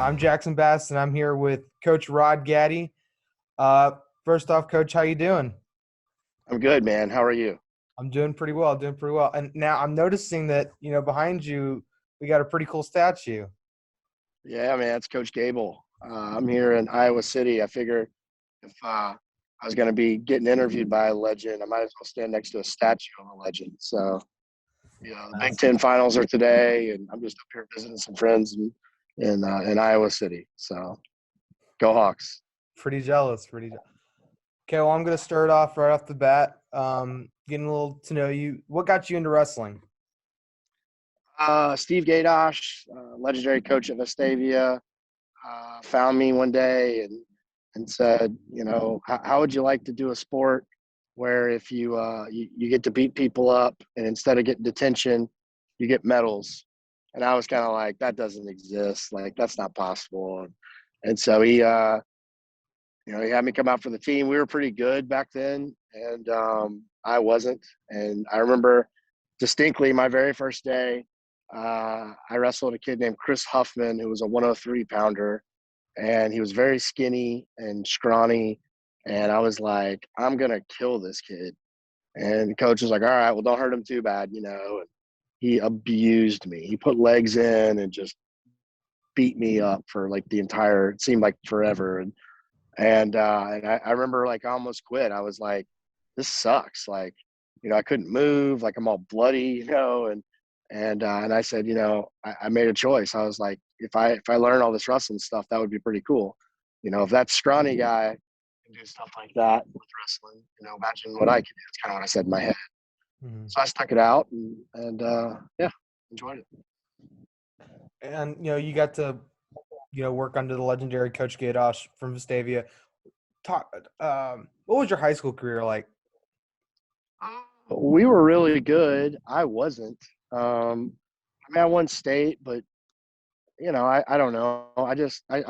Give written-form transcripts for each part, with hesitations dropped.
I'm Jackson Bass, and I'm here with Coach Rod Gaddy. Uh, First off, Coach, how you doing? I'm good, man. How are you? I'm doing pretty well, doing pretty well. And now I'm noticing that, behind you, we got a pretty cool statue. Yeah, man. It's Coach Gable. I'm here in Iowa City. I figure if I was going to be getting interviewed by a legend, I might as well stand next to a statue of a legend. So, the Big That's Ten finals are today, and I'm just up here visiting some friends in Iowa City. So, go Hawks. pretty jealous, Okay, well, I'm going to start off right off the bat, getting a little to know you. What got you into wrestling? Steve Gaydosh, legendary coach at Vestavia, found me one day and said, how would you like to do a sport where if you get to beat people up and instead of getting detention, you get medals? And I was kind of like, that doesn't exist. Like, that's not possible. And so he had me come out for the team. We were pretty good back then, and I wasn't. And I remember distinctly my very first day, I wrestled a kid named Chris Huffman, who was a 103 pounder, and he was very skinny and scrawny. And I was like, I'm going to kill this kid. And the coach was like, all right, well, don't hurt him too bad. And he abused me. He put legs in and just beat me up for like it seemed like forever. And I remember like I almost quit. I was like, this sucks. Like, I couldn't move. Like I'm all bloody. And I said, I made a choice. I was like, if I learn all this wrestling stuff, that would be pretty cool. If that scrawny guy can do stuff like that with wrestling, imagine what I could do. It's kind of what I said in my head. Mhm. So I stuck it out and yeah, enjoyed it. And, you got to, work under the legendary Coach Gadosh from Vestavia. What was your high school career like? We were really good. I wasn't. I won state, but I don't know. I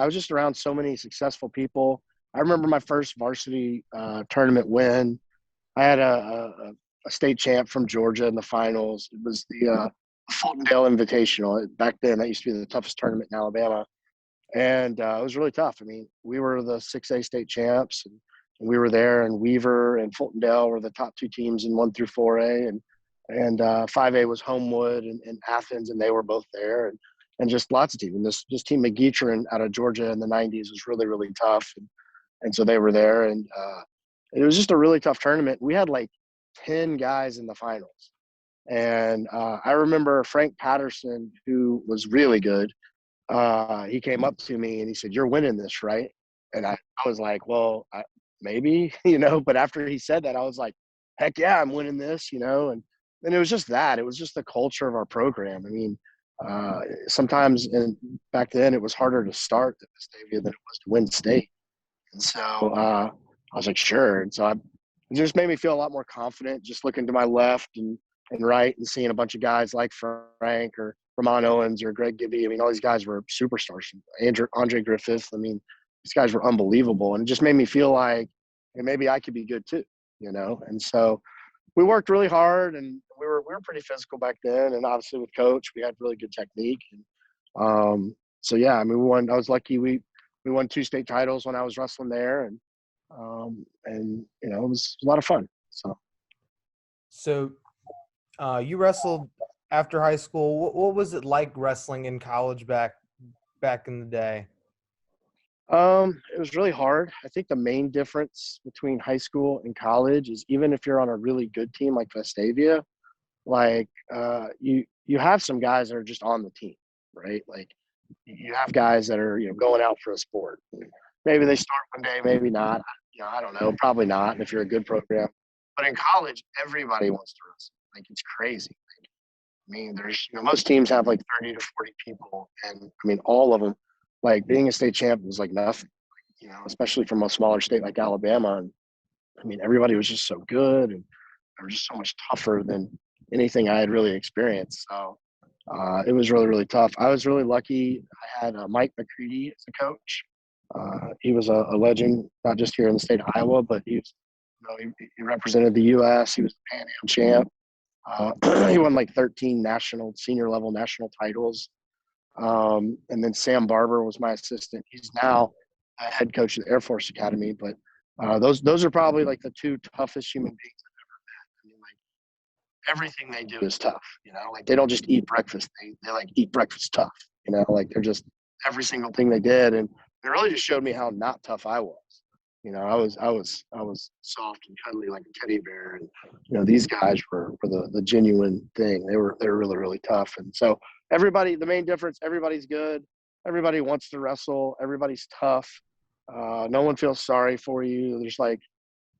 was just around so many successful people. I remember my first varsity tournament win. I had a state champ from Georgia in the finals. It was the Fultondale Invitational. Back then, that used to be the toughest tournament in Alabama, and it was really tough. I mean, we were the 6A state champs, and we were there. And Weaver and Fultondale were the top two teams in 1 through 4A, and 5A was Homewood and Athens, and they were both there. And just lots of teams. And this team McGeetron out of Georgia in the 90s was really, really tough. And so they were there. And it was just a really tough tournament. We had like 10 guys in the finals. And I remember Frank Patterson, who was really good. He came up to me and he said, "You're winning this, right?" And I was like, well, maybe, but after he said that, I was like, heck yeah, I'm winning this. And it was just that. It was just the culture of our program. I mean, sometimes, and back then it was harder to start at Vestavia than it was to win state. And so I was like, sure. And so it just made me feel a lot more confident just looking to my left and right and seeing a bunch of guys like Frank or Ramon Owens or Greg Gibby. I mean, all these guys were superstars. Andre Griffith. I mean, these guys were unbelievable. And it just made me feel like, hey, maybe I could be good too. And so we worked really hard, and we were pretty physical back then. And obviously with coach, we had really good technique. And so yeah, I mean, I was lucky. We won 2 state titles when I was wrestling there, and it was a lot of fun. So, you wrestled after high school. What was it like wrestling in college back in the day? It was really hard. I think the main difference between high school and college is even if you're on a really good team like Vestavia, like you have some guys that are just on the team, right? Like you have guys that are going out for a sport. Maybe they start one day, maybe not. I don't know. Probably not. If you're a good program, but in college, everybody wants to wrestle. Like it's crazy. Like, I mean, there's most teams have like 30 to 40 people, and I mean all of them. Like being a state champ was like nothing. Especially from a smaller state like Alabama. And I mean, everybody was just so good, and they were just so much tougher than anything I had really experienced. So it was really, really tough. I was really lucky. I had Mike McCready as a coach. He was a legend, not just here in the state of Iowa, but he represented the U.S. He was the Pan Am champ. He won like 13 senior level national titles. And then Sam Barber was my assistant. He's now a head coach of the Air Force Academy. But those are probably like the two toughest human beings I've ever met. I mean, like everything they do is tough. Like they don't just eat breakfast; they like eat breakfast tough. Like they're just every single thing they did, and it really just showed me how not tough I was. I was soft and cuddly like a teddy bear, and these guys were the genuine thing. They were really really tough, and so everybody. The main difference: everybody's good. Everybody wants to wrestle. Everybody's tough. No one feels sorry for you. There's like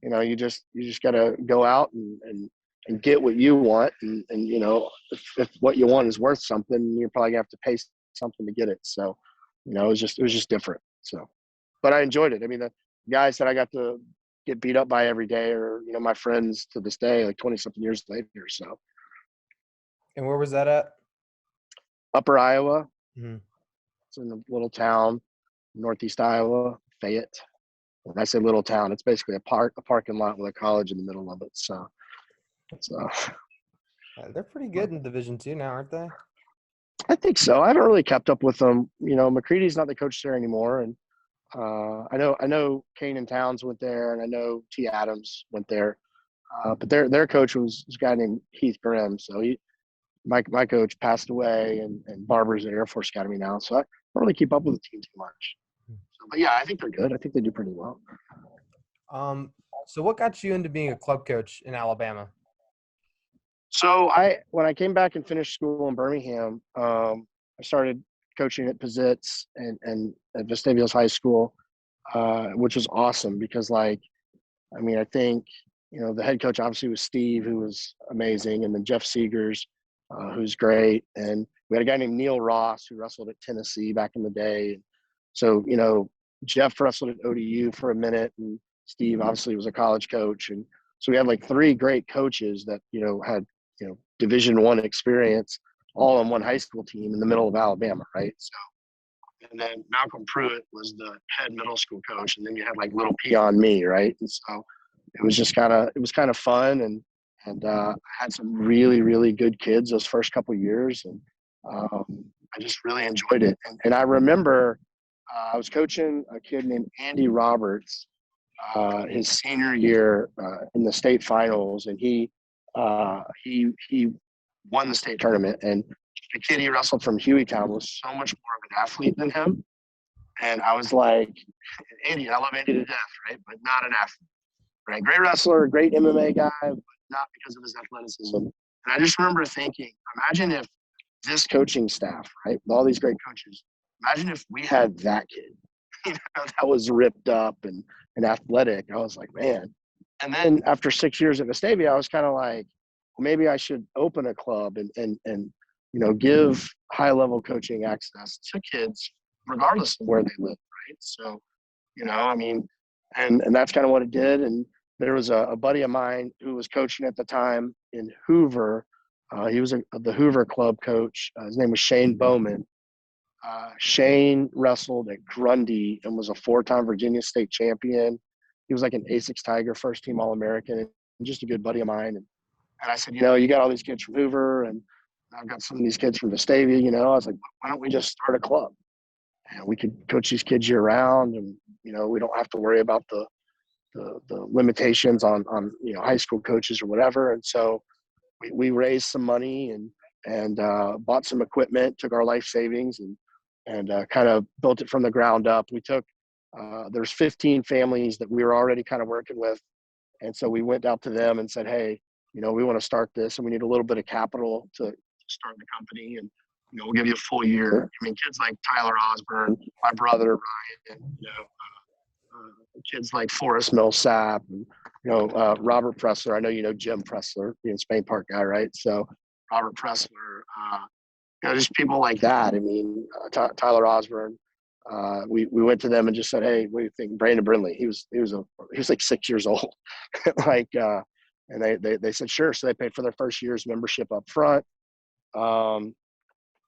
you just got to go out and get what you want, and if what you want is worth something, you're probably gonna have to pay something to get it. So it was just different. So, but I enjoyed it. I mean, the guys that I got to get beat up by every day are my friends to this day, like 20 something years later. So And where was that at? Upper Iowa, Hmm. it's in a little town, northeast Iowa, Fayette. When I say little town, it's basically a parking lot with a college in the middle of it. So They're pretty good in Division Two now, aren't they? I think so. I haven't really kept up with them. McCready's not the coach there anymore, and I know Kane Towns went there, and I know T. Adams went there, but their coach was a guy named Heath Grimm. So my coach passed away, and Barber's at Air Force Academy now. So I don't really keep up with the team too much. So, but yeah, I think they're good. I think they do pretty well. Um, so what got you into being a club coach in Alabama? So when I came back and finished school in Birmingham, I started coaching at Pizzitz and at Vestavios High School, which was awesome because I think the head coach obviously was Steve, who was amazing, and then Jeff Seegers, who's great, and we had a guy named Neil Ross who wrestled at Tennessee back in the day. So Jeff wrestled at ODU for a minute, and Steve obviously was a college coach, and so we had like three great coaches that had Division I experience all on one high school team in the middle of Alabama, right? So, and then Malcolm Pruitt was the head middle school coach, and then you had like little peon me, right? And so it was kind of fun, and I had some really really good kids those first couple of years, and I just really enjoyed it. And I remember I was coaching a kid named Andy Roberts his senior year in the state finals, and he won the state tournament. And the kid he wrestled from Hueytown was so much more of an athlete than him. And I was like, Andy, I love Andy to death, right? But not an athlete, right? Great wrestler, great MMA guy, but not because of his athleticism. And I just remember thinking, imagine if this coaching staff, right, with all these great coaches, imagine if we had that kid, that was ripped up and athletic. I was like, man. And then after 6 years at Vestavia, I was kind of like, well, maybe I should open a club and give high level coaching access to kids regardless of where they live, right? So, I mean, and that's kind of what it did. And there was a buddy of mine who was coaching at the time in Hoover. He was the Hoover club coach. His name was Shane Bowman. Shane wrestled at Grundy and was a four-time Virginia state champion. He was like an A6 Tiger, first-team All-American, and just a good buddy of mine. And I said, you got all these kids from Hoover, and I've got some of these kids from Vestavia. I was like, why don't we just start a club? And we could coach these kids year-round, and we don't have to worry about the limitations on high school coaches or whatever. And so we raised some money and bought some equipment, took our life savings, and kind of built it from the ground up. We took there's 15 families that we were already kind of working with, and so we went out to them and said, hey, we want to start this, and we need a little bit of capital to start the company, and we'll give you a full year. I mean, kids like Tyler Osborne, my brother Ryan, kids like Forrest Millsap, and Robert Pressler. I know Jim Pressler, being Spain Park guy, right? So Robert Pressler, just people like that. I mean, Tyler Osborne. We went to them and just said, "Hey, what do you think?" Brandon Brindley. He was like 6 years old, and they said sure. So they paid for their first year's membership up front, and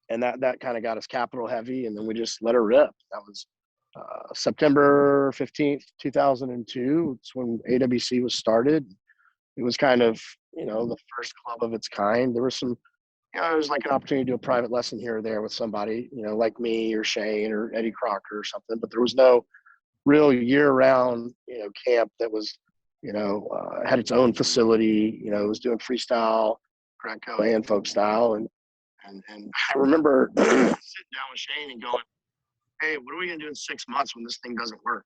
that kind of got us capital heavy, and then we just let her rip. That was September 15th, 2002. It's when AWC was started. It was kind of the first club of its kind. There were some it was like an opportunity to do a private lesson here or there with somebody, like me or Shane or Eddie Crocker or something. But there was no real year-round, camp that was, had its own facility. It was doing freestyle, Greco, and folk style. And I remember sitting down with Shane and going, "Hey, what are we gonna do in 6 months when this thing doesn't work?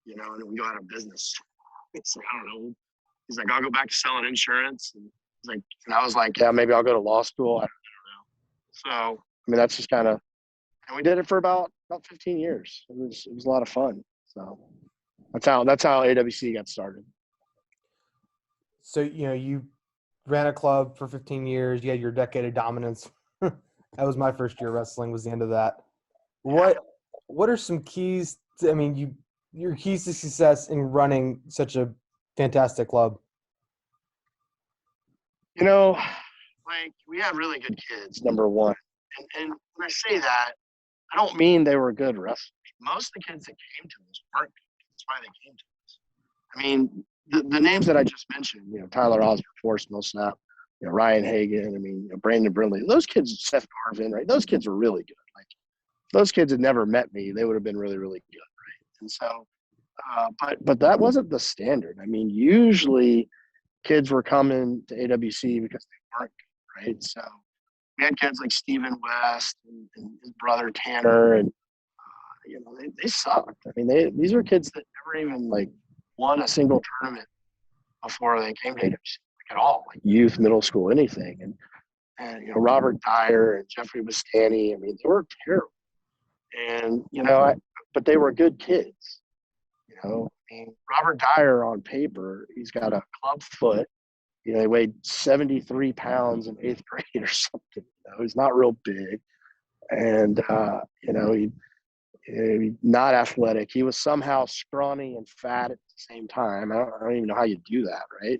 And we go out of business." It's like, I don't know. He's like, "I'll go back to selling insurance." And I was like, "Yeah, maybe I'll go to law school." I don't know. So, I mean, that's just kind of, and we did it for about 15 years. It was a lot of fun. So that's how AWC got started. So, you ran a club for 15 years. You had your decade of dominance. That was my first year wrestling, was the end of that. What are some keys to, your keys to success in running such a fantastic club? Like, we have really good kids, number one. And when I say that, I don't mean they were good wrestlers. Most of the kids that came to us weren't good. That's why they came to us. I mean, the names that I just mentioned, Tyler Osborne, Forrest Millsap, Ryan Hagan, Brandon Brindley, those kids, Seth Garvin, right? Those kids were really good. Like, if those kids had never met me, they would have been really, really good, right? And so, but that wasn't the standard. Usually kids were coming to AWC because they weren't good, right? So we had kids like Stephen West and his brother Tanner, and they sucked. These were kids that never even like won a single tournament before they came to AWC, like, at all, like youth, middle school, anything. And Robert Dyer and Jeffrey Bastani, they were terrible. And but they were good kids. Robert Dyer on paper, he's got a club foot. He weighed 73 pounds in 8th grade or something. He's not real big. And, he's not athletic. He was somehow scrawny and fat at the same time. I don't even know how you do that, right?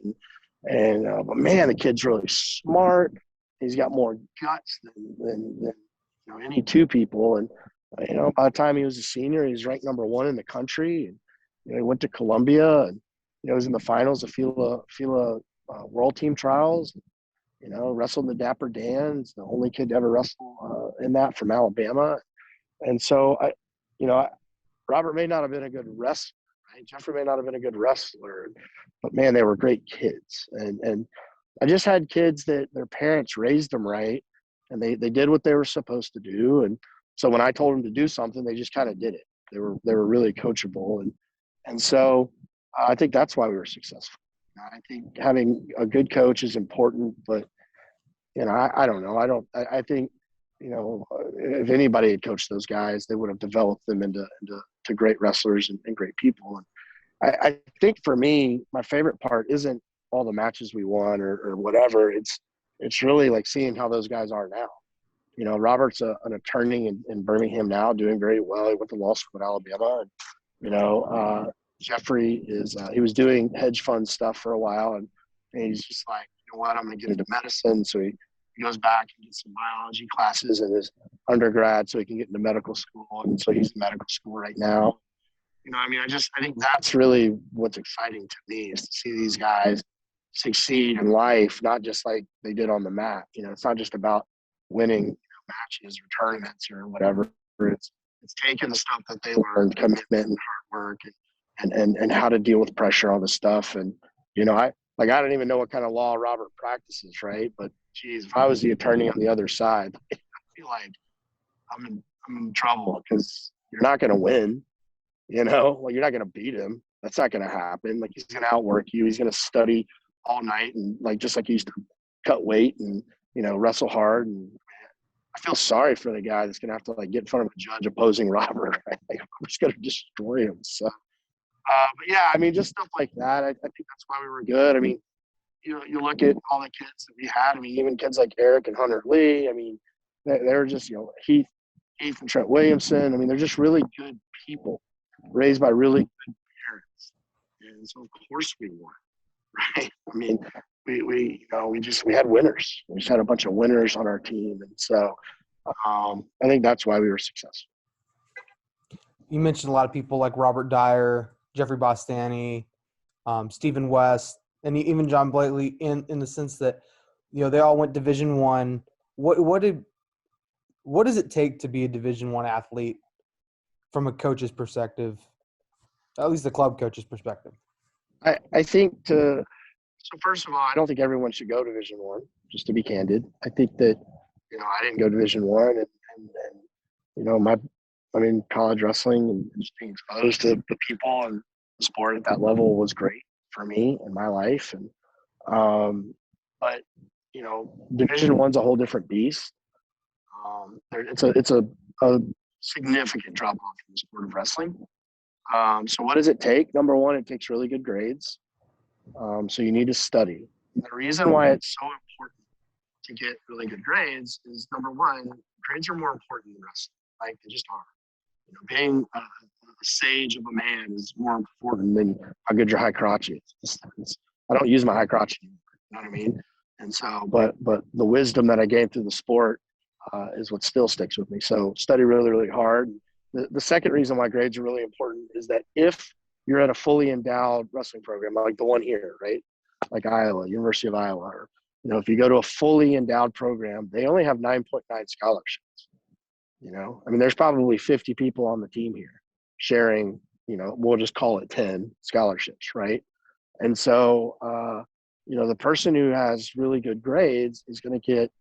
But man, the kid's really smart. He's got more guts than any two people. And, by the time he was a senior, he was ranked number 1 in the country. And, he went to Columbia and, was in the finals of FILA World Team Trials. Wrestled the Dapper Dans, the only kid to ever wrestle in that, from Alabama. And so Robert may not have been a good wrestler, right? Jeffrey may not have been a good wrestler, but man, they were great kids. And I just had kids that their parents raised them right, and they did what they were supposed to do. And so when I told them to do something, they just kind of did it. They were really coachable, and so I think that's why we were successful. I think having a good coach is important, but I don't know. I think if anybody had coached those guys, they would have developed them into great wrestlers and great people. And I think for me, my favorite part isn't all the matches we won or whatever. It's really like seeing how those guys are now. Robert's an attorney in Birmingham now, doing very well. He went to law school at Alabama. And, Jeffrey he was doing hedge fund stuff for a while, and he's just like, you know what, I'm going to get into medicine. So he goes back and gets some biology classes in his undergrad so he can get into medical school. And so he's in medical school right now. I think that's really what's exciting to me, is to see these guys succeed in life, not just like they did on the mat. It's not just about winning matches or tournaments or whatever. It's taking the stuff that they learned, commitment and hard work, and how to deal with pressure on the stuff. And, I don't even know what kind of law Robert practices, right? But geez, if I was the attorney on the other side, I feel like I'm in trouble, because you're not going to win, you're not going to beat him. That's not going to happen. Like, he's going to outwork you. He's going to study all night, and just like he used to cut weight and, wrestle hard. And I feel sorry for the guy that's going to have to get in front of a judge opposing Robert. Right? I'm just going to destroy him. So, but yeah, just stuff like that. I think that's why we were good. You look at all the kids that we had. Even kids like Eric and Hunter Lee. They're just, Heath and Trent Williamson. They're just really good people raised by really good parents. And so of course we won, right? We had winners. We just had a bunch of winners on our team. And so I think that's why we were successful. You mentioned a lot of people like Robert Dyer, Jeffrey Bastani, Stephen West, and even John Blakely, in the sense that, they all went Division I. what did what does it take to be a Division I athlete from a coach's perspective, at least the club coach's perspective? I think so first of all, I don't think everyone should go Division I, just to be candid. I think that, I didn't go Division I, and college wrestling and just being exposed to the people and the sport at that level was great for me in my life. And but Division I's a whole different beast. It's a significant drop off from the sport of wrestling. So what does it take? Number one, it takes really good grades. So you need to study. And the reason why it's so important to get really good grades is, number one, grades are more important than wrestling. Like, they just are. Being a sage of a man is more important than how good your high crotch is. I don't use my high crotch anymore. You know what I mean? And so, but the wisdom that I gained through the sport is what still sticks with me. So study really, really hard. The second reason why grades are really important is that if you're at a fully endowed wrestling program, like the one here, right? Like Iowa, University of Iowa, or, if you go to a fully endowed program, they only have 9.9 scholarships. There's probably 50 people on the team here sharing, we'll just call it 10 scholarships, right? And so, the person who has really good grades is going to get,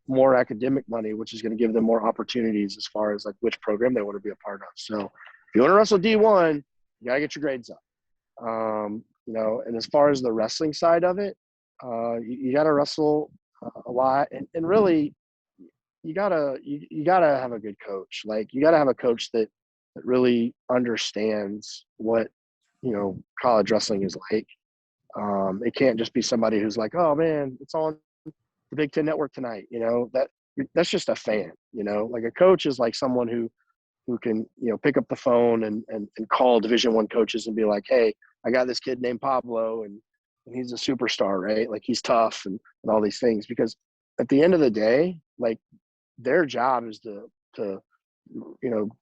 more academic money, which is going to give them more opportunities as far as like which program they want to be a part of. So if you want to wrestle D1, you got to get your grades up. And as far as the wrestling side of it, you got to wrestle a lot, and really, you gotta have a good coach. Like, you gotta have a coach that really understands what college wrestling is like. It can't just be somebody who's like, oh man, it's on the Big Ten Network tonight. That's just a fan. Like, a coach is like someone who can pick up the phone and call Division I coaches and be like, hey, I got this kid named Pablo, and he's a superstar, right? Like, he's tough and all these things. Because at the end of the day, like, their job is to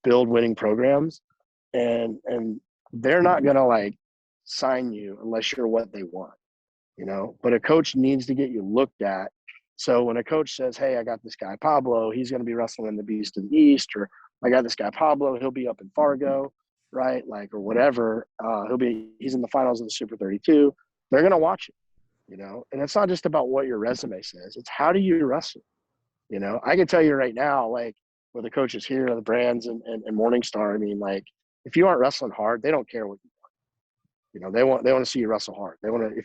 build winning programs, and they're not gonna like sign you unless you're what they want. But a coach needs to get you looked at. So when a coach says, hey, I got this guy Pablo, he's going to be wrestling in the Beast of the East, or I got this guy Pablo, he'll be up in Fargo, right? Like, or whatever. He's in the finals of the Super 32. They're going to watch it, and it's not just about what your resume says. It's how do you wrestle? I can tell you right now, like, with the coaches here, the Brands and Morningstar, like, if you aren't wrestling hard, they don't care what you want. They want to see you wrestle hard. They want to,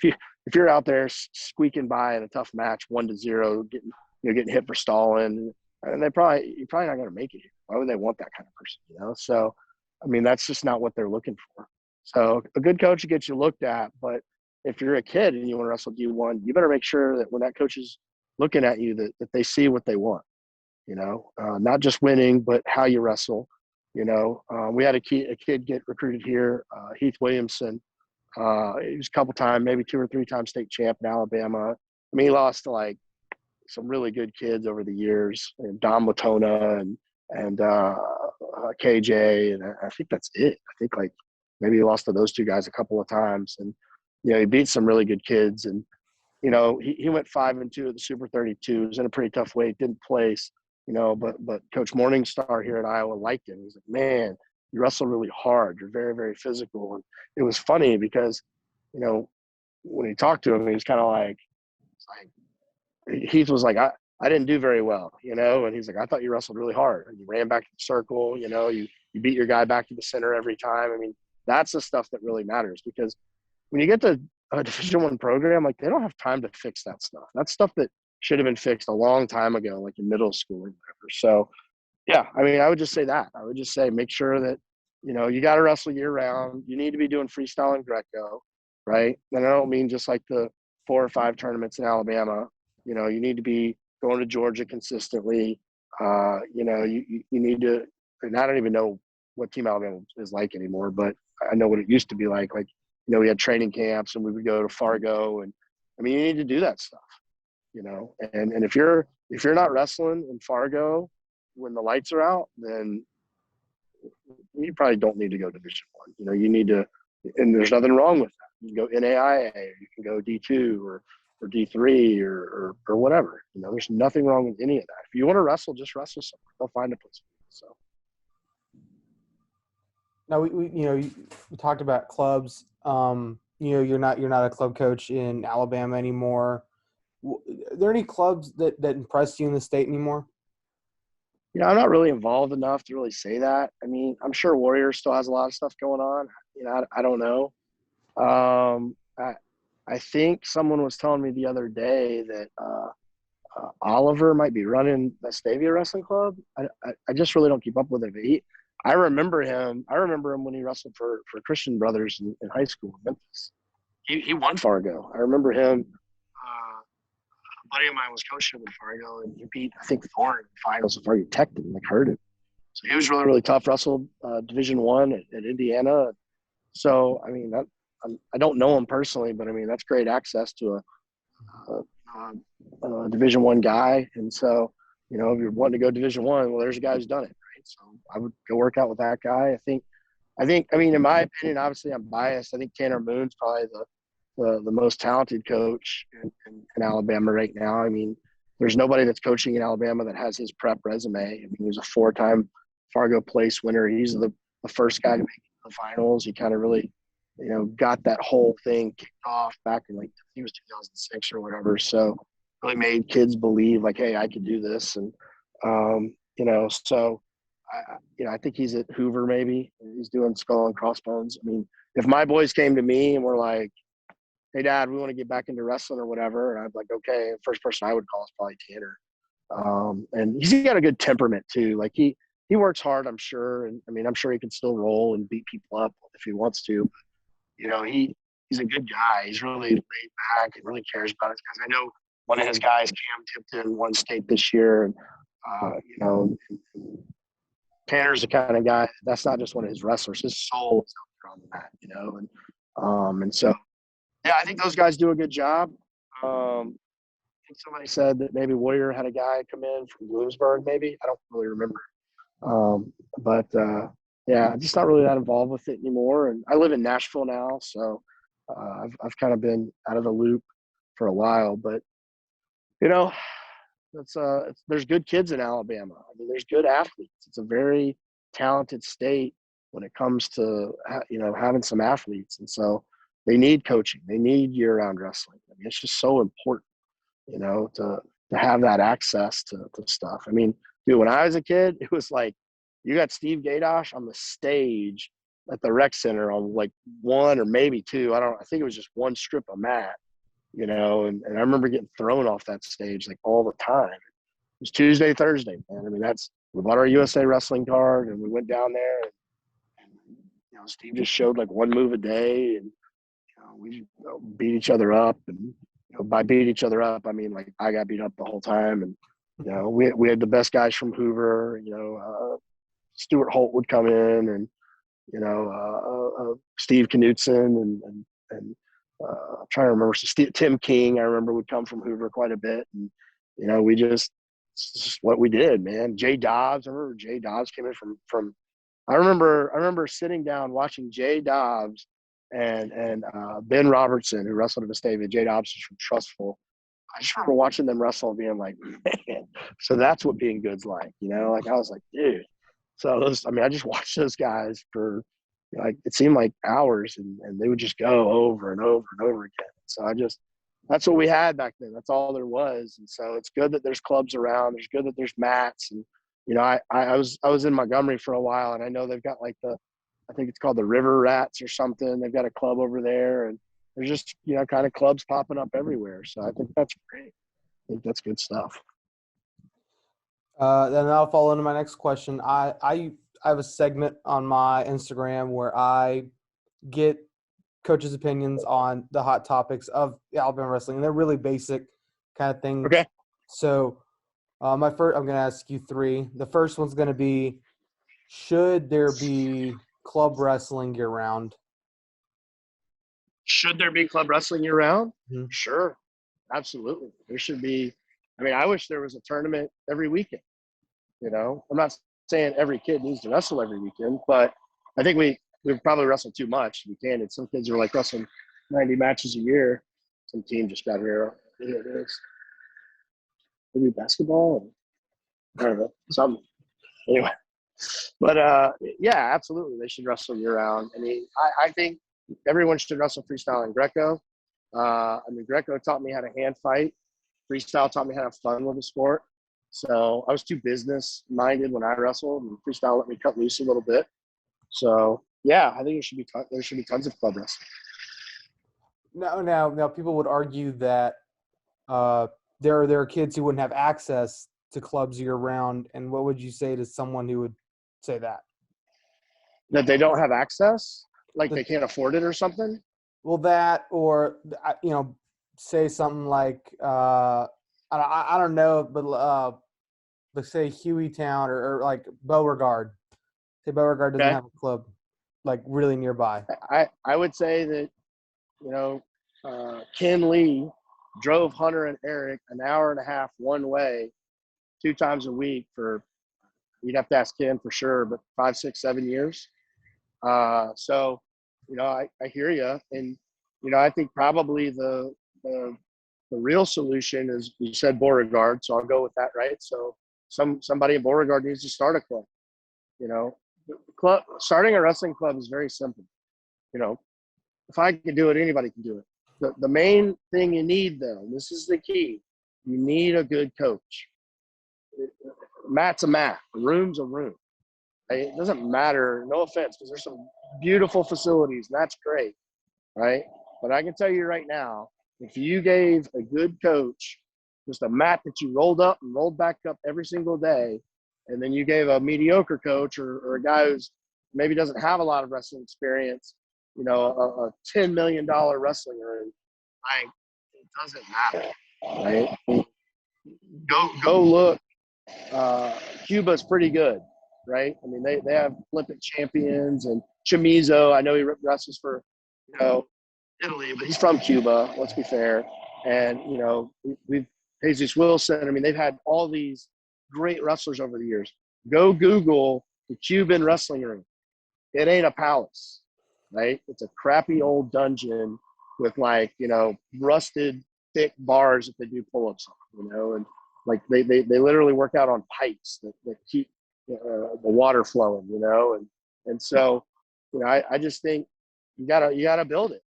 if you're out there squeaking by in a tough match, 1-0, getting hit for stalling, and you're probably not going to make it here. Why would they want that kind of person? So, that's just not what they're looking for. So a good coach gets you looked at, but if you're a kid and you want to wrestle D1, you better make sure that when that coach is looking at you, that they see what they want, not just winning, but how you wrestle. We had a kid get recruited here, Heath Williamson. He was a couple times, maybe 2 or 3 times state champ in Alabama. He lost to like some really good kids over the years, and Dom Latona and KJ, and I think that's it. I think like maybe he lost to those 2 guys a couple of times, and he beat some really good kids. And he went 5-2 at the Super 32. It was in a pretty tough weight, didn't place, but Coach Morningstar here at Iowa liked him. He's like, man, you wrestle really hard. You're very, very physical. And it was funny because, when he talked to him, he was kind of like, Heath was like, I didn't do very well, and he's like, I thought you wrestled really hard. You ran back to the circle, you beat your guy back to the center every time. That's the stuff that really matters, because when you get to a Division I program, like, they don't have time to fix that stuff. That's stuff that should have been fixed a long time ago, like in middle school or whatever. So, yeah, I would just say that. I would just say make sure that, you got to wrestle year round. You need to be doing freestyle and Greco, right? And I don't mean just like the 4 or 5 tournaments in Alabama. You need to be going to Georgia consistently. You need to, and I don't even know what Team Alabama is like anymore, but I know what it used to be like. Like, we had training camps and we would go to Fargo, and you need to do that stuff, and if you're not wrestling in Fargo when the lights are out, then you probably don't need to go Division I. You need to, and there's nothing wrong with that. You can go NAIA, or you can go D2, or or D3 or whatever. There's nothing wrong with any of that. If you want to wrestle, just wrestle somewhere. They'll find a place. So. Now we talked about clubs. You're not a club coach in Alabama anymore. Are there any clubs that impress you in the state anymore? I'm not really involved enough to really say that. I mean, I'm sure Warriors still has a lot of stuff going on. I don't know. I think someone was telling me the other day that Oliver might be running the Vestavia Wrestling Club. I just really don't keep up with it. I remember him. I remember him when he wrestled for Christian Brothers in high school in Memphis. He won Fargo. I remember him. A buddy of mine was coaching him in Fargo, and he beat, I think, Thorne in the finals of Fargo Tech and hurt him. So he was really, really tough. Wrestled Division I at Indiana. So I mean, I don't know him personally, but I mean that's great access to a Division I guy. And so if you're wanting to go Division I, well, there's a guy who's done it, right? So I would go work out with that guy. I mean, in my opinion, obviously I'm biased. I think Tanner Moon's probably the most talented coach in Alabama right now. I mean, there's nobody that's coaching in Alabama that has his prep resume. I mean, he was a 4-time Fargo Place winner. He's the first guy to make the finals. He kind of really, got that whole thing kicked off back in I think it was 2006 or whatever. So really made kids believe hey, I could do this. And, so I think he's at Hoover maybe. He's doing skull and crossbones. I mean, if my boys came to me and were like, hey, Dad, we want to get back into wrestling or whatever, and I'd be like, okay. The first person I would call is probably Tanner. And he's got a good temperament too. He works hard, I'm sure. And I mean, I'm sure he can still roll and beat people up if he wants to. He's a good guy. He's really laid back and really cares about his guys. I know one of his guys, Cam Tipton, won state this year. And, Tanner's the kind of guy, that's not just one of his wrestlers. His soul is out there on the mat, and so, yeah, I think those guys do a good job. I think somebody said that maybe Warrior had a guy come in from Bloomsburg, maybe. I don't really remember. Yeah, I'm just not really that involved with it anymore. And I live in Nashville now, so I've kind of been out of the loop for a while. But there's good kids in Alabama. I mean, there's good athletes. It's a very talented state when it comes to having some athletes, and so they need coaching. They need year-round wrestling. I mean, it's just so important, to have that access to stuff. I mean, dude, when I was a kid, it was like you got Steve Gadosh on the stage at the rec center on one or maybe two. I think it was just one strip of mat, and I remember getting thrown off that stage all the time. It was Tuesday, Thursday, man. I mean, we bought our USA Wrestling card and we went down there and Steve just showed one move a day and we beat each other up. And by beat each other up, I mean I got beat up the whole time. And we had the best guys from Hoover. Stuart Holt would come in, and Steve Knutson and I'm trying to remember. Tim King, I remember, would come from Hoover quite a bit, and it's just what we did, man. Jay Dobbs, I remember Jay Dobbs came in from. I remember sitting down watching Jay Dobbs and Ben Robertson, who wrestled at Vestavia. Jay Dobbs is from Trustful. I just remember watching them wrestle and being like, man, so that's what being good's like, I was like, dude. So I just watched those guys for it seemed like hours, and they would just go over and over and over again. So that's what we had back then. That's all there was. And so it's good that there's clubs around. It's good that there's mats. And I was in Montgomery for a while, and I know they've got I think it's called the River Rats or something. They've got a club over there, and there's just kind of clubs popping up everywhere. So I think that's great. I think that's good stuff. Then I'll follow into my next question. I have a segment on my Instagram where I get coaches' opinions on the hot topics of Alabama wrestling, and they're really basic kind of things. Okay. So I'm going to ask you three. The first one's going to be, should there be club wrestling year-round? Should there be club wrestling year-round? Mm-hmm. Sure. Absolutely. There should be. I mean, I wish there was a tournament every weekend. I'm not saying every kid needs to wrestle every weekend, but I think we probably wrestle too much. We can. And some kids are wrestling 90 matches a year. Some team just got here. Yeah, it is. Maybe basketball. I don't know. Something. Anyway. But yeah, absolutely. They should wrestle year round. I mean, I think everyone should wrestle freestyle and Greco. I mean, Greco taught me how to hand fight. Freestyle taught me how to have fun with the sport. So I was too business minded when I wrestled, and freestyle let me cut loose a little bit. So yeah, I think there should be tons of club wrestling. Now, people would argue that uh, there are kids who wouldn't have access to clubs year round. And what would you say to someone who would say that? That they don't have access, like The, they can't afford it or something. well, that or say something like I don't know, but let's say Hueytown or like Beauregard. Say Beauregard doesn't Okay, have a club like really nearby. I would say that you know Ken Lee drove Hunter and Eric an hour and a half one way 2 times a week for, you'd have to ask Ken for sure, but 5, 6, 7 years. So, I hear you. And, I think probably the, the real solution is, you said Beauregard, so I'll go with that, right? So somebody in Beauregard needs to start a club, you know, starting a wrestling club is very simple. You know, if I can do it, anybody can do it. The main thing you need though, and this is the key, you need a good coach. Mat's a mat, a room's a room. It doesn't matter, no offense, because there's some beautiful facilities, and that's great, right? But I can tell you right now, if you gave a good coach just a mat that you rolled up and rolled back up every single day, and then you gave a mediocre coach or a guy who's maybe doesn't have a lot of wrestling experience, a $10 million wrestling room, like, it doesn't matter, right? Go look. Cuba's pretty good, right? I mean, they have Olympic champions, and Chamizo, I know he wrestles for, Italy, but he's from Cuba, let's be fair. And, we've Jesus Wilson. I mean, they've had all these great wrestlers over the years. Go Google the Cuban wrestling room. It ain't a palace, right? It's a crappy old dungeon with rusted thick bars that they do pull-ups on, and like they literally work out on pipes that keep the water flowing, and so, I just think you gotta build it,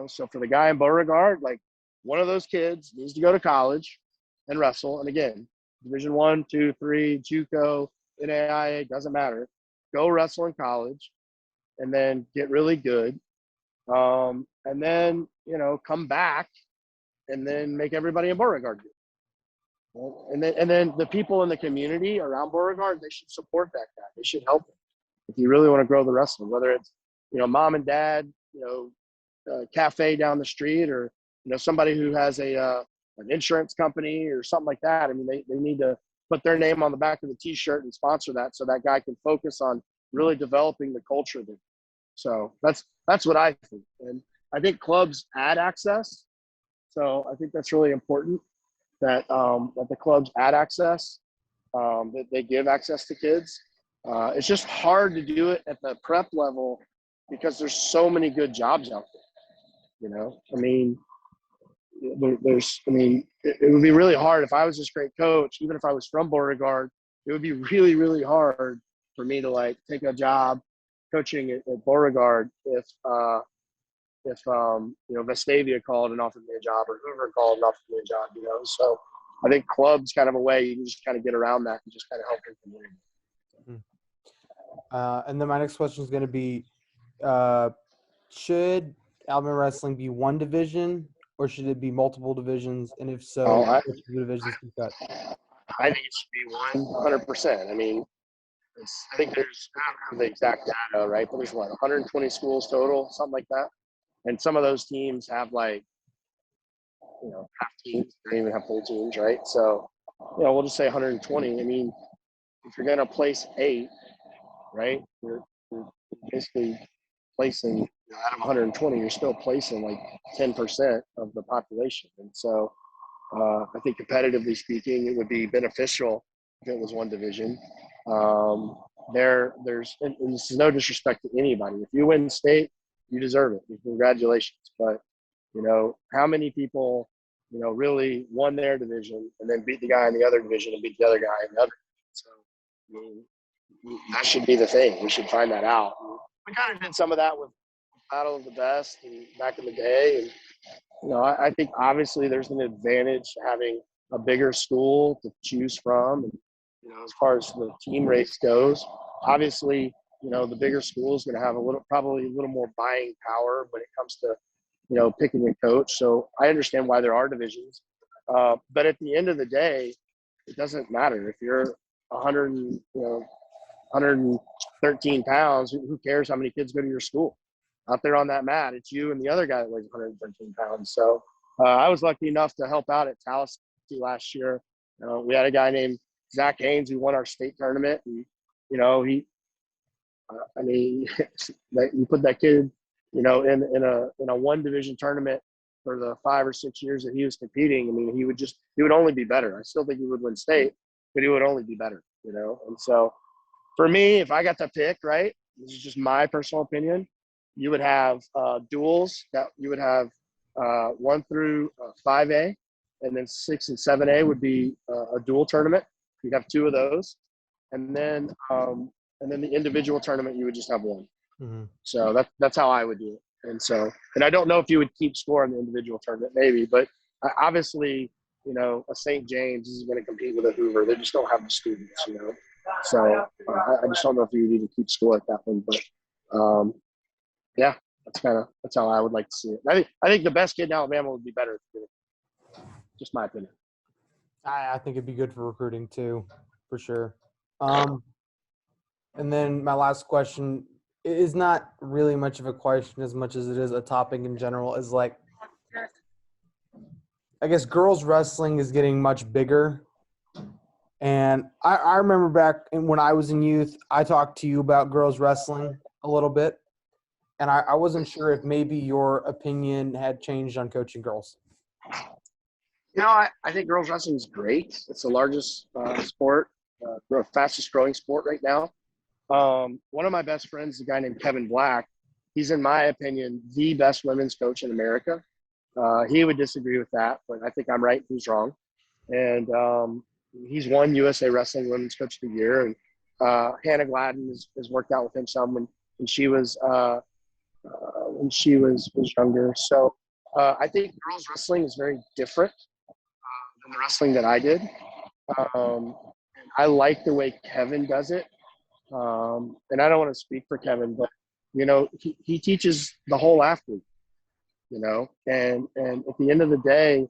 So for the guy in Beauregard, like, one of those kids needs to go to college and wrestle. And again, Division 1, 2, 3, JUCO, NAIA, doesn't matter. Go wrestle in college, and then get really good, and then come back, and then make everybody in Beauregard good. And then the people in the community around Beauregard, they should support that guy. They should help him if you really want to grow the wrestling. Whether it's mom and dad, cafe down the street, or somebody who has an insurance company or something like that. I mean, they need to put their name on the back of the T-shirt and sponsor that, so that guy can focus on really developing the culture there. So that's what I think, and I think clubs add access. So I think that's really important that the clubs add access, that they give access to kids. It's just hard to do it at the prep level because there's so many good jobs out there. I mean, it would be really hard if I was this great coach, even if I was from Beauregard. It would be really, really hard for me to take a job coaching at Beauregard if Vestavia called and offered me a job, or Hoover called and offered me a job. So I think clubs kind of a way you can just kind of get around that and just kind of help your community. And then my next question is going to be, should Alabama wrestling be one division, or should it be multiple divisions? And if so, which divisions be cut? I think it should be 100%. I mean, I think I don't have the exact data, right? But there's 120 schools total, something like that. And some of those teams have half teams, they don't even have full teams, right? So, we'll just say 120. I mean, if you're going to place 8, right, you're basically placing, out of 120, you're still placing 10% of the population. And so I think competitively speaking, it would be beneficial if it was one division. There's, and this is no disrespect to anybody. If you win state, you deserve it. Congratulations. But, how many people really won their division and then beat the guy in the other division and beat the other guy in the other. So, I mean, that should be the thing. We should find that out. We kind of did some of that with Battle of the Best and back in the day. And, I think obviously there's an advantage to having a bigger school to choose from. And, as far as the team race goes, obviously, the bigger school is going to have probably a little more buying power when it comes to, picking a coach. So I understand why there are divisions. But at the end of the day, it doesn't matter if you're 100, 113 pounds. Who cares how many kids go to your school? Out there on that mat, it's you and the other guy that weighs 113 pounds. So I was lucky enough to help out at Tallahassee last year. We had a guy named Zach Haynes who won our state tournament, and you put that kid, in a one division tournament for the 5 or 6 years that he was competing. I mean, he would only be better. I still think he would win state, but he would only be better. And so for me, if I got to pick, right, this is just my personal opinion, you would have duels that you would have 1 through 5A, and then 6 and 7A would be a dual tournament. You'd have 2 of those, and then the individual tournament you would just have 1. Mm-hmm. So that's how I would do it. And I don't know if you would keep score in the individual tournament, maybe, but obviously, a St. James is going to compete with a Hoover. They just don't have the students, So I just don't know if you need to keep score at that one, but yeah, that's how I would like to see it. I think the best kid in Alabama would be better. Just my opinion. I think it'd be good for recruiting too, for sure. And then my last question is not really much of a question as much as it is a topic in general, is like, I guess girls wrestling is getting much bigger. And I remember back when I was in youth, I talked to you about girls wrestling a little bit. And I wasn't sure if maybe your opinion had changed on coaching girls. I think girls wrestling is great. It's the largest sport, fastest growing sport right now. One of my best friends is a guy named Kevin Black. He's, in my opinion, the best women's coach in America. He would disagree with that, but I think I'm right. He's wrong. And he's won USA Wrestling Women's Coach of the Year. And Hannah Gladden has worked out with him some when she was younger. So I think girls wrestling is very different than the wrestling that I did. I like the way Kevin does it. And I don't want to speak for Kevin, but he teaches the whole athlete, and at the end of the day,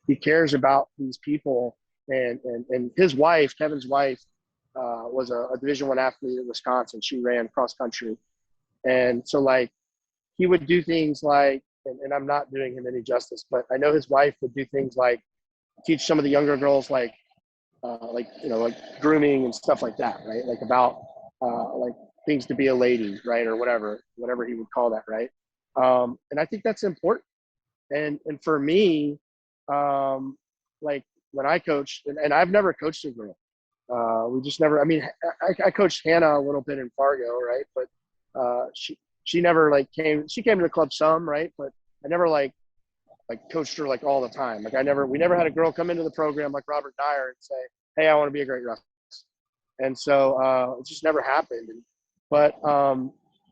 he cares about these people, and his wife, Kevin's wife, was a Division I athlete in Wisconsin. She ran cross country, and so like he would do things like, and I'm not doing him any justice, but I know his wife would do things like teach some of the younger girls like grooming and stuff like that, right? Like about like things to be a lady, right, or whatever he would call that, right? And I think that's important. And for me, like when I coached, and I've never coached a girl. We just never. I mean, I coached Hannah a little bit in Fargo, right? But she never came. She came to the club some, right? But I never like coached her all the time. We never had a girl come into the program like Robert Dyer and say, "Hey, I want to be a great wrestler." And so it just never happened. But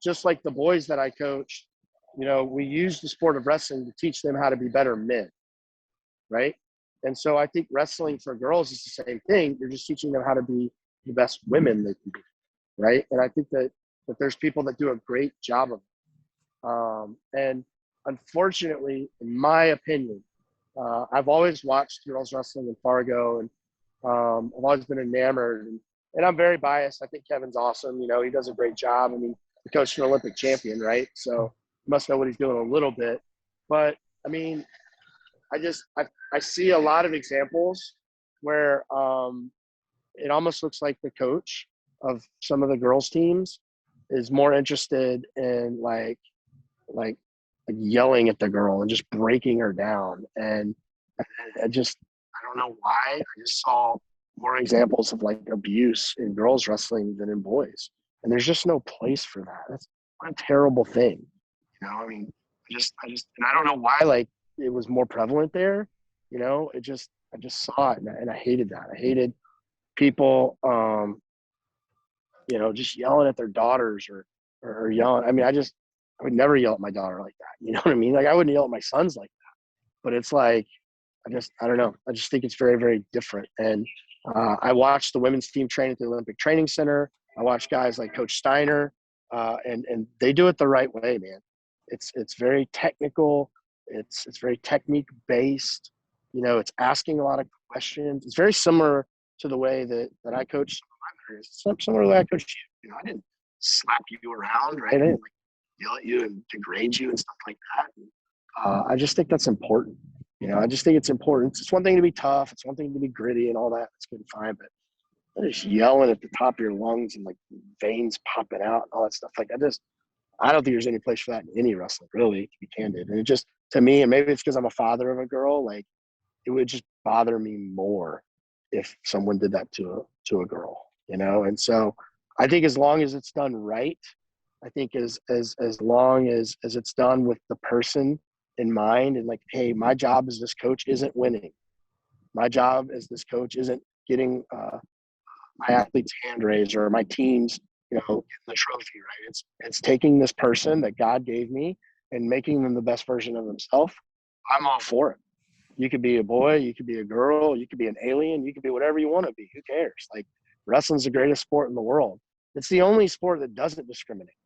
just like the boys that I coached, we use the sport of wrestling to teach them how to be better men, right? And so I think wrestling for girls is the same thing. You're just teaching them how to be the best women they can be, right? And I think that there's people that do a great job of it. And unfortunately, in my opinion, I've always watched girls wrestling in Fargo, and I've always been enamored. And I'm very biased. I think Kevin's awesome. He does a great job. I mean, he coached an Olympic champion, right? So he must know what he's doing a little bit. But, I mean, I see a lot of examples where it almost looks like the coach of some of the girls' teams is more interested in like yelling at the girl and just breaking her down. And I don't know why. I just saw more examples of abuse in girls wrestling than in boys. And there's just no place for that. That's a terrible thing. I mean, And I don't know why, like, it was more prevalent there. I just saw it, and I hated that. I hated people, just yelling at their daughters or yelling. I mean, I would never yell at my daughter like that. You know what I mean? Like, I wouldn't yell at my sons like that. But it's like, I don't know. I just think it's very, very different. And I watched the women's team train at the Olympic Training Center. I watched guys like Coach Steiner, and they do it the right way, man. It's very technical. It's very technique based. It's asking a lot of questions. It's very similar to the way that I coach my players. Similar to the way I coach you. I didn't slap you around, right? I didn't like yell at you and degrade you and stuff like that. I just think that's important. I just think it's important. It's one thing to be tough. It's one thing to be gritty and all that. It's good and fine, but just yelling at the top of your lungs and like veins popping out and all that stuff. Like, I don't think there's any place for that in any wrestling, really, to be candid. And it just, to me, and maybe it's because I'm a father of a girl, like, it would just bother me more if someone did that to a girl, And so I think as long as it's done right, I think as long as it's done with the person in mind, and like, hey, my job as this coach isn't winning. My job as this coach isn't getting my athlete's hand raised or my team's, getting the trophy, right? It's taking this person that God gave me and making them the best version of themselves. I'm all for it. You could be a boy, you could be a girl, you could be an alien, you could be whatever you want to be. Who cares? Like, wrestling's the greatest sport in the world. It's the only sport that doesn't discriminate,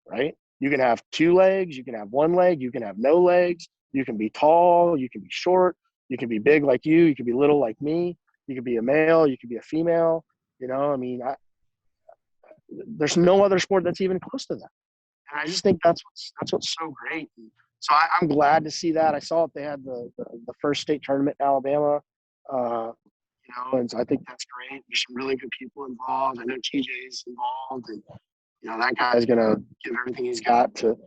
right? You can have 2 legs, you can have 1 leg, you can have no legs, you can be tall, you can be short, you can be big like you can be little like me, you can be a male, you can be a female. I mean, there's no other sport that's even close to that. And I just think that's what's so great. And so I'm glad to see that. I saw it. They had the first state tournament in Alabama, and so I think that's great. There's some really good people involved. I know TJ's involved, and that guy's gonna give everything he's got to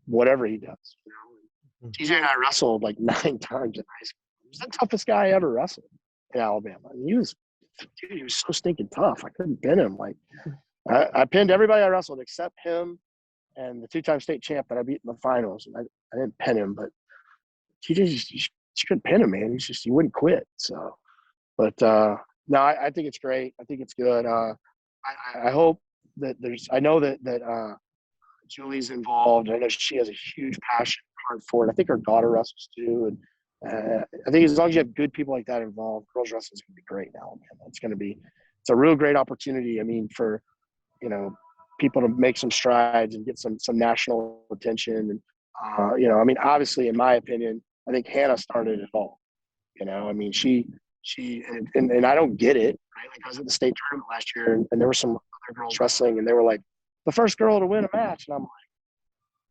whatever he does. TJ and I wrestled like 9 times in high school. He was the toughest guy I ever wrestled in Alabama. And he was so stinking tough. I couldn't pin him. Like, I pinned everybody I wrestled except him and the 2-time state champ that I beat in the finals. And I didn't pin him, but TJ just couldn't pin him, man. He wouldn't quit. So, but no, I think it's great. I think it's good. I hope that I know that Julie's involved. I know she has a huge passion, heart for it. I think her daughter wrestles too. And I think as long as you have good people like that involved, girls wrestling is going to be great now, man. It's a real great opportunity. I mean, for, people to make some strides and get some national attention. And, I mean, obviously, in my opinion, I think Hannah started it all. I mean, she and I don't get it, right? Like, I was at the state tournament last year, and there were some other girls wrestling, and they were like, the first girl to win a match. And I'm like,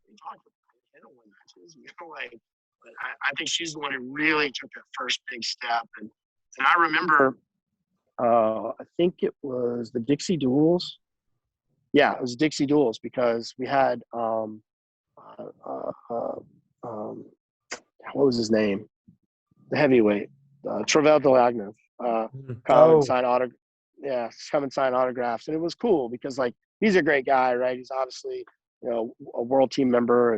what are you talking about? I don't win matches. Like, but I think she's the one who really took that first big step. And I remember, I think it was the Dixie Duels. Yeah, it was Dixie Duels, because we had what was his name? The heavyweight, Travell Delagna, come and sign autographs. Yeah, come and sign autographs, and it was cool because, like, he's a great guy, right? He's obviously, a world team member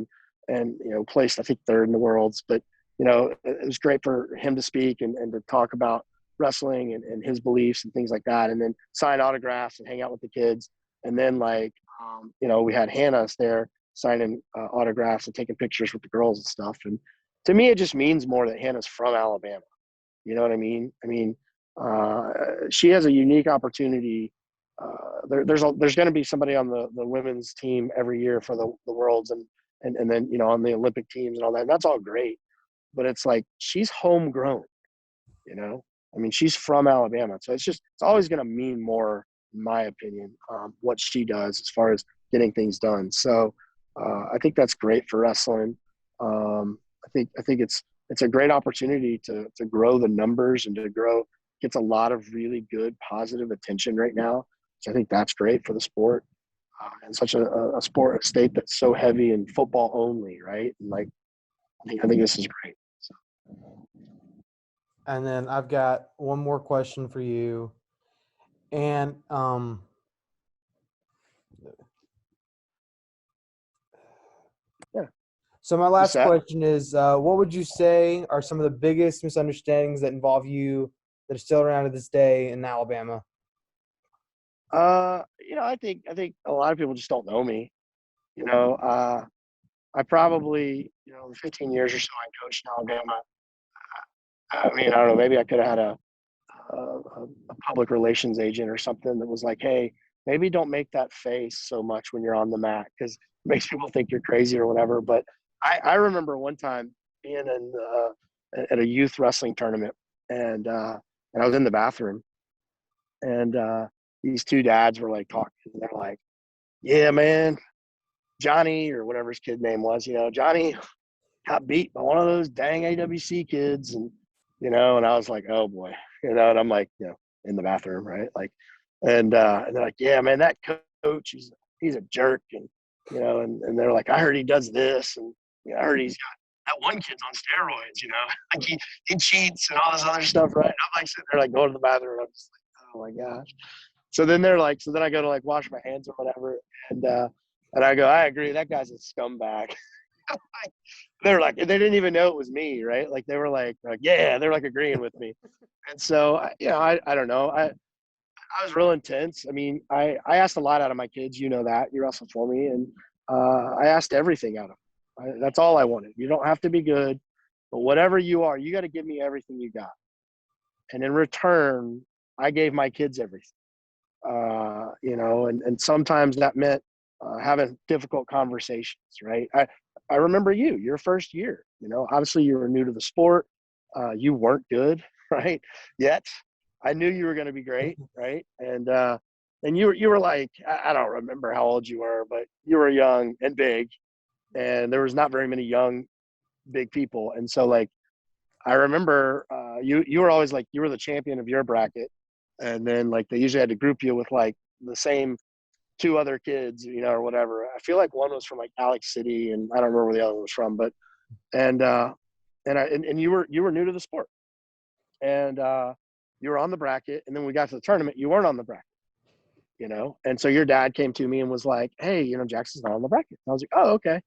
and placed, I think, 3rd in the worlds. But it was great for him to speak and to talk about wrestling and his beliefs and things like that, and then sign autographs and hang out with the kids. And then, like, we had Hannah there signing autographs and taking pictures with the girls and stuff. And to me, it just means more that Hannah's from Alabama. You know what I mean? I mean, she has a unique opportunity. There's going to be somebody on the women's team every year for the worlds and then on the Olympic teams and all that. And that's all great, but it's like, she's homegrown. I mean, she's from Alabama, so it's always going to mean more, in my opinion, what she does as far as getting things done. So I think that's great for wrestling. I think it's a great opportunity to grow the numbers and to grow. Gets a lot of really good positive attention right now. So I think that's great for the sport, and such a sport, a state that's so heavy in football only, right? And like, I think this is great. So. And then I've got one more question for you. And Yeah. So my You last set? question is, what would you say are some of the biggest misunderstandings that involve you that are still around to this day in Alabama? I think a lot of people just don't know me. You know, I probably, the 15 years or so I coached in Alabama. I mean, I don't know. Maybe I could have had a public relations agent or something that was like, hey, maybe don't make that face so much when you're on the mat because it makes people think you're crazy or whatever. But I remember one time being in at a youth wrestling tournament, and I was in the bathroom, and these two dads were like talking, and they're like, "Yeah, man, Johnny or whatever his kid name was, Johnny got beat by one of those dang AWC kids," and I was like, "Oh boy," and I'm like, in the bathroom, right? Like, and they're like, "Yeah, man, that coach, he's a jerk," and they're like, "I heard he does this, and I heard he's got that one kid's on steroids, like he cheats and all this other stuff, right?" And I'm like sitting there like going to the bathroom, and I'm just like, "Oh my gosh." So then they're like, so then I go to like wash my hands or whatever, and I go, "I agree, that guy's a scumbag." They're like, they didn't even know it was me, right? Like they were like, yeah, they're like agreeing with me. And so, I don't know. I was real intense. I mean, I asked a lot out of my kids. You know that. You wrestled for me, and I asked everything out of them. That's all I wanted. You don't have to be good, but whatever you are, you got to give me everything you got. And in return, I gave my kids everything. And sometimes that meant having difficult conversations, right? I remember your first year, obviously you were new to the sport. You weren't good, right? Yet I knew you were going to be great, right? And you were like, I don't remember how old you were, but you were young and big, and there was not very many young, big people. And so like, I remember you were always like, you were the champion of your bracket. And then like they usually had to group you with like the same two other kids, or whatever. I feel like one was from like Alex City, and I don't remember where the other one was from, but and and you were new to the sport, and you were on the bracket, and then we got to the tournament, you weren't on the bracket, and so your dad came to me and was like, "Hey, Jackson's not on the bracket." And I was like, "Oh, okay."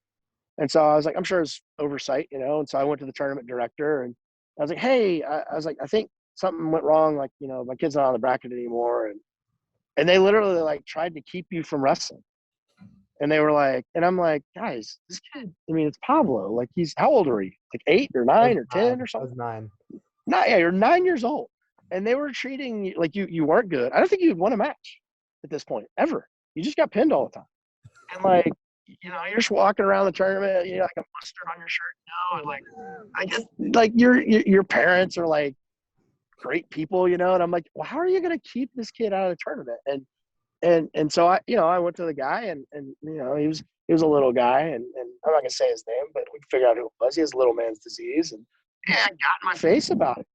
And so I was like, "I'm sure it's oversight," and so I went to the tournament director, and I was like, "Hey," I was like, "I think something went wrong, like my kid's not on the bracket anymore," and they literally like tried to keep you from wrestling. And they were like, and I'm like, "Guys, this kid, I mean, it's Pablo. Like, he's, how old are you? Like 8 or I 9 was or 10 nine. or I something?" was nine. Not, yeah, you're 9 years old. And they were treating you like you weren't good. I don't think you'd won a match at this point, ever. You just got pinned all the time. And like, you're just walking around the tournament, like a mustard on your shirt, and like, I just, like, your parents are like great people, and I'm like, well, how are you going to keep this kid out of the tournament? And so I went to the guy, and he was a little guy, and I'm not gonna say his name, but we can figure out who it was. He has little man's disease, and got in my face about it.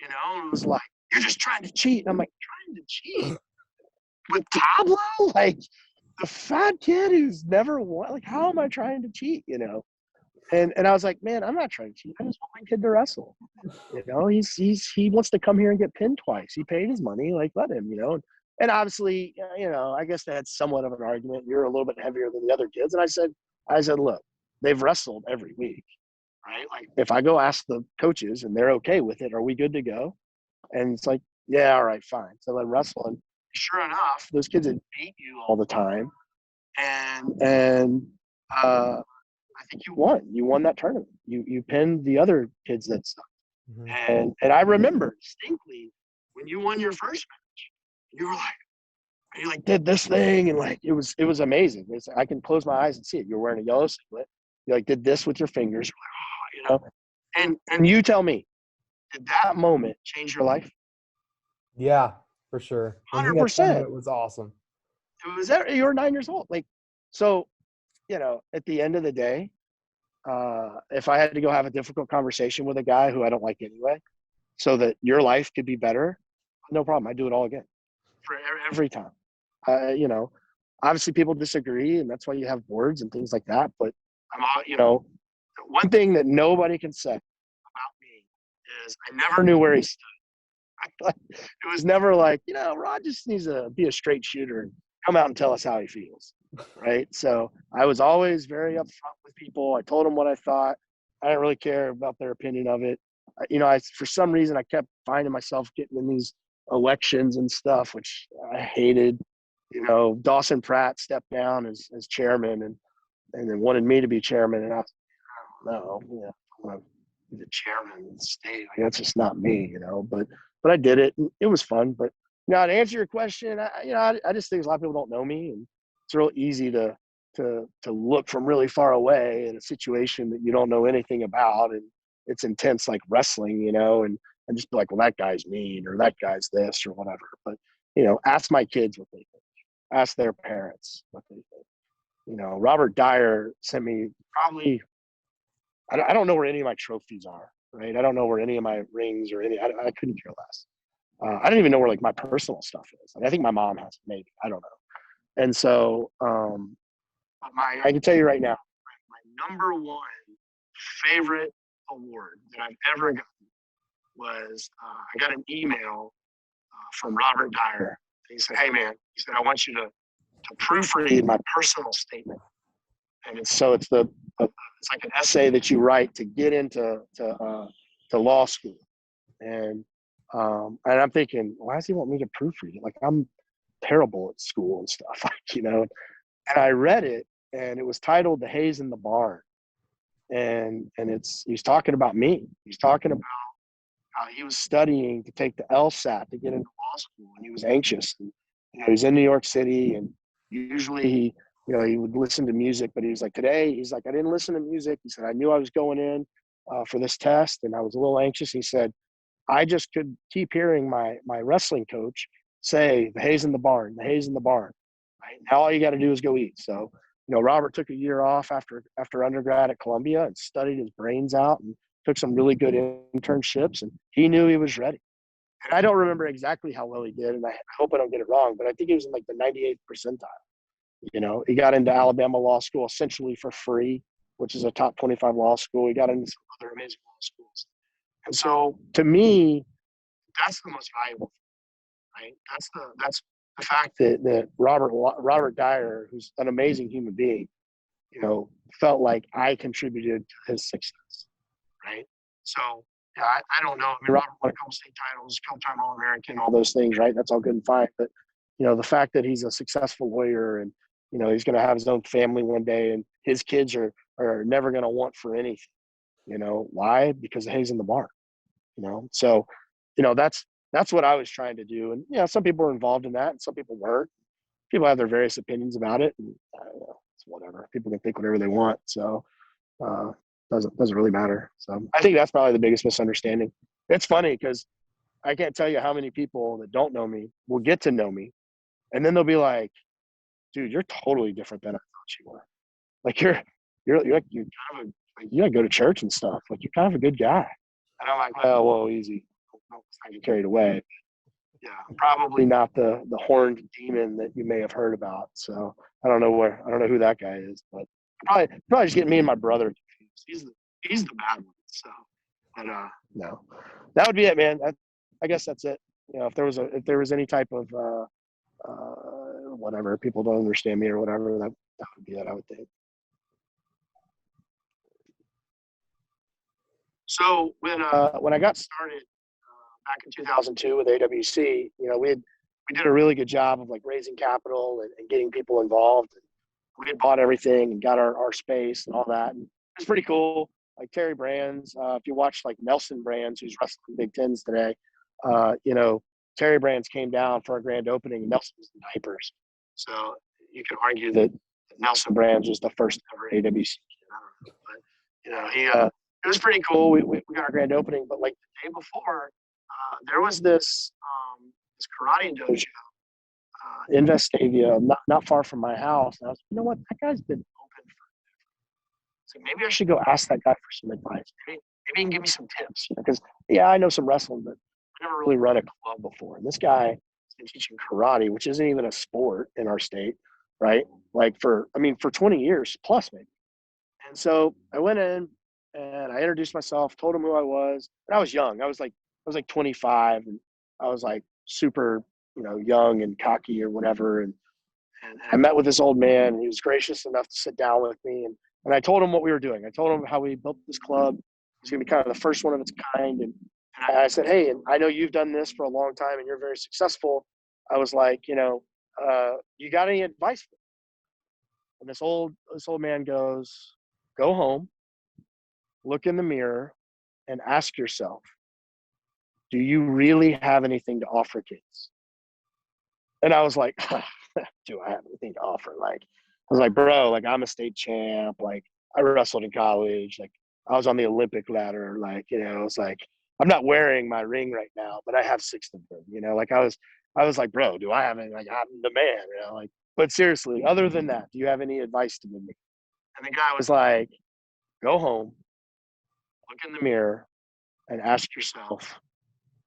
And was like, "You're just trying to cheat." And I'm like, "Trying to cheat with Pablo? Like the fat kid who's never won? Like, how am I trying to cheat?" And I was like, "Man, I'm not trying to cheat. I just want my kid to wrestle. He wants to come here and get pinned twice. He paid his money. Like, let him. And obviously, I guess they had somewhat of an argument. You're a little bit heavier than the other kids. And I said, look, they've wrestled every week, right? Like, if I go ask the coaches and they're okay with it, are we good to go? And it's like, yeah, all right, fine. So they wrestle. And sure enough, those kids had beat you all the time. And I think you won. You won that tournament. You pinned the other kids that sucked. Mm-hmm. And I remember distinctly when you won your first match, you were like, you like did this thing, and like it was amazing. I can close my eyes and see it. You're wearing a yellow singlet. You like did this with your fingers. You're like, oh, and you tell me, did that moment change your life? Yeah, for sure. Winning that 100%. tournament was awesome. It was that you were 9 years old. Like, so, at the end of the day, if I had to go have a difficult conversation with a guy who I don't like anyway, so that your life could be better, no problem. I do it all again for every time. Obviously people disagree, and that's why you have boards and things like that. But one thing that nobody can say about me is I never knew where he stood. It was never like, Rod just needs to be a straight shooter and come out and tell us how he feels. right? So I was always very upfront with people. I told them what I thought. I didn't really care about their opinion of it. For some reason I kept finding myself getting in these elections and stuff, which I hated. Dawson Pratt stepped down as chairman and then wanted me to be chairman, and I was no, I want to be the chairman of the state. Like, that's just not me, But I did it. And it was fun. But now to answer your question, I just think a lot of people don't know me, and it's real easy to look from really far away in a situation that you don't know anything about, and it's intense like wrestling, and just be like, well, that guy's mean or that guy's this or whatever. But ask my kids what they think. Ask their parents what they think. Robert Dyer sent me probably I don't know where any of my trophies are, right? I don't know where any of my rings or I couldn't care less. I don't even know where like my personal stuff is. Like, I think my mom has it, maybe. I don't know. And so I can tell you right now, my number one favorite award that I've ever gotten was I got an email from Robert Dyer. He said, "Hey man," he said, "I want you to proofread my personal statement." And it's like an essay that you write to get into law school. And I'm thinking, why does he want me to proofread it? Like, I'm terrible at school and stuff, And I read it, and it was titled "The Haze in the Barn," and he's talking about me. He's talking about how he was studying to take the LSAT to get into law school, and he was anxious. And, he's in New York City, and usually he would listen to music, but he was like, today, he's like, I didn't listen to music. He said, I knew I was going in for this test, and I was a little anxious. He said, I just could keep hearing my wrestling coach say, the haze in the barn, the haze in the barn. Right? Now all you got to do is go eat. So, Robert took a year off after undergrad at Columbia and studied his brains out and took some really good internships, and he knew he was ready. And I don't remember exactly how well he did, and I hope I don't get it wrong, but I think he was in like the 98th percentile. He got into Alabama Law School essentially for free, which is a top 25 law school. He got into some other amazing law schools. And so to me, that's the most valuable thing, right? That's the fact that Robert Dyer, who's an amazing human being, felt like I contributed to his success, right? So yeah, I don't know. I mean, Robert won a couple state titles, couple-time All-American, all those things, right? That's all good and fine. But the fact that he's a successful lawyer and he's going to have his own family one day, and his kids are never going to want for anything. Why? Because the hay's in the barn. So that's what I was trying to do. And some people were involved in that, and some people weren't. People have their various opinions about it, and it's whatever. People can think whatever they want. So doesn't really matter. So I think that's probably the biggest misunderstanding. It's funny because I can't tell you how many people that don't know me will get to know me, and then they'll be like, "Dude, you're totally different than I thought you were. Like you're like you kind of like, you go to church and stuff. Like you're kind of a good guy." And I'm like, "Oh, well, easy. Don't get carried away." Yeah, probably not the horned demon that you may have heard about. So I don't know who that guy is, but probably just getting me and my brother confused. He's the bad one. So, but no, that would be it, man. I guess that's it. If there was any type of whatever, people don't understand me or whatever, that would be it, I would think. So when I got started back in 2002 with AWC, we did a really good job of like raising capital and getting people involved. We had bought everything and got our space and all that. And it's pretty cool. Like Terry Brands, if you watch like Nelson Brands, who's wrestling Big Tens today, Terry Brands came down for our grand opening, and Nelson was in diapers. So you can argue that Nelson Brands was the first ever AWC kid. But it was pretty cool. We got our grand opening, but like the day before, there was this karate dojo in Vestavia, not far from my house. And I was, that guy's been open for. So maybe I should go ask that guy for some advice. Maybe he can give me some tips. Because I know some wrestling, but I never really run a club before. And this guy has been teaching karate, which isn't even a sport in our state, right? Like for 20 years plus maybe. And so I went in and I introduced myself, told him who I was, and I was young. I was like 25, and I was like super, young and cocky or whatever. And And I met with this old man, and he was gracious enough to sit down with me. And I told him what we were doing. I told him how we built this club. It's going to be kind of the first one of its kind. And I said, hey, and I know you've done this for a long time and you're very successful. I was like, you got any advice for me? And this old man goes, go home, look in the mirror, and ask yourself, do you really have anything to offer kids? And I was like, do I have anything to offer? Like, I was like, bro, like I'm a state champ. Like I wrestled in college. Like I was on the Olympic ladder. Like, it's like, I'm not wearing my ring right now, but I have 6 of them, like I was like, bro, do I have any, like I'm the man, like, but seriously, other than that, do you have any advice to give me? And the guy was like, go home, look in the mirror and ask yourself,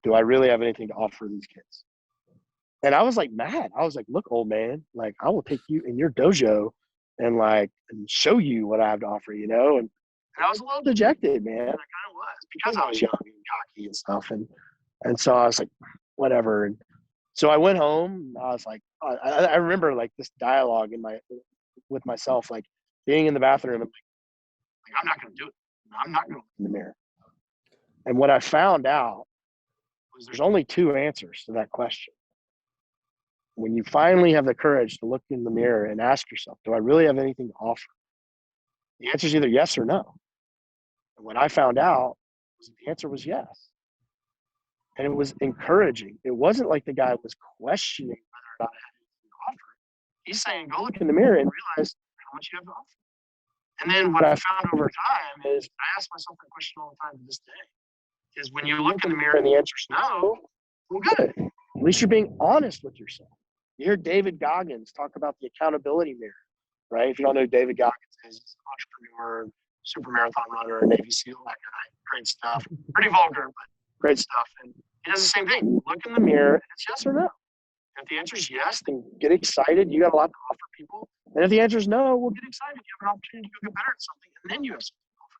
do I really have anything to offer these kids? And I was like mad. I was like, look, old man, like I will take you in your dojo and show you what I have to offer, And I was a little dejected, man. I kind of was because I was young and cocky and stuff. And so I was like, whatever. And so I went home. I was like, I remember like this dialogue with myself, like being in the bathroom. And like I'm not going to do it. I'm not going to look in the mirror. And what I found out was there's only 2 answers to that question. When you finally have the courage to look in the mirror and ask yourself, do I really have anything to offer? The answer is either yes or no. And what I found out was the answer was yes. And it was encouraging. It wasn't like the guy was questioning whether or not I had anything to offer. He's saying, go look in the mirror and realize how much you have to offer. And then what I found over time is I ask myself that question all the time to this day. Is when you look in the mirror and the answer is no, well, good. At least you're being honest with yourself. You hear David Goggins talk about the accountability mirror, right? If you don't know who David Goggins is, he's an entrepreneur, super marathon runner, Navy SEAL, that guy. Great stuff. Pretty vulgar, but great stuff. And he does the same thing. You look in the mirror and it's yes or no. If the answer is yes, then get excited. You got a lot to offer people. And if the answer is no, well, get excited. You have an opportunity to go get better at something, and then you have something to offer.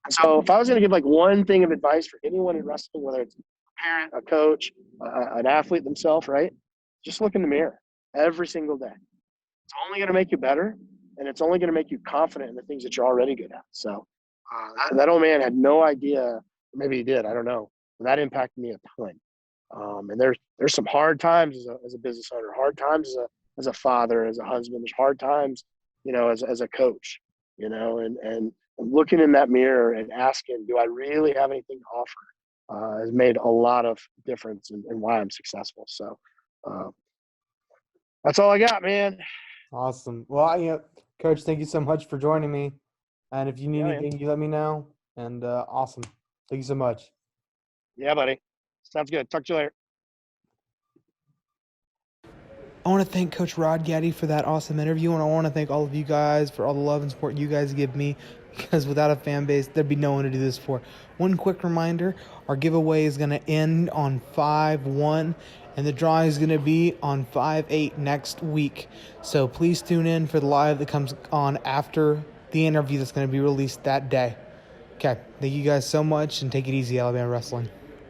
And so if I was going to give like one thing of advice for anyone in wrestling, whether it's a parent, a coach, an athlete themselves, right? Just look in the mirror every single day. It's only going to make you better, and it's only going to make you confident in the things that you're already good at. So that old man had no idea. Maybe he did. I don't know. But that impacted me a ton. And there's some hard times as a business owner, hard times as a father, as a husband. There's hard times, as a coach, and looking in that mirror and asking, do I really have anything to offer, has made a lot of difference in why I'm successful. So that's all I got, man. Awesome. Well, Coach, thank you so much for joining me. And if you need anything, you let me know. And awesome. Thank you so much. Yeah, buddy. Sounds good. Talk to you later. I want to thank Coach Rod Gaddy for that awesome interview, and I want to thank all of you guys for all the love and support you guys give me, because without a fan base, there'd be no one to do this for. One quick reminder, our giveaway is going to end on 5/1, and the drawing is going to be on 5/8 next week. So please tune in for the live that comes on after the interview that's going to be released that day. Okay, thank you guys so much, and take it easy, Alabama Wrestling.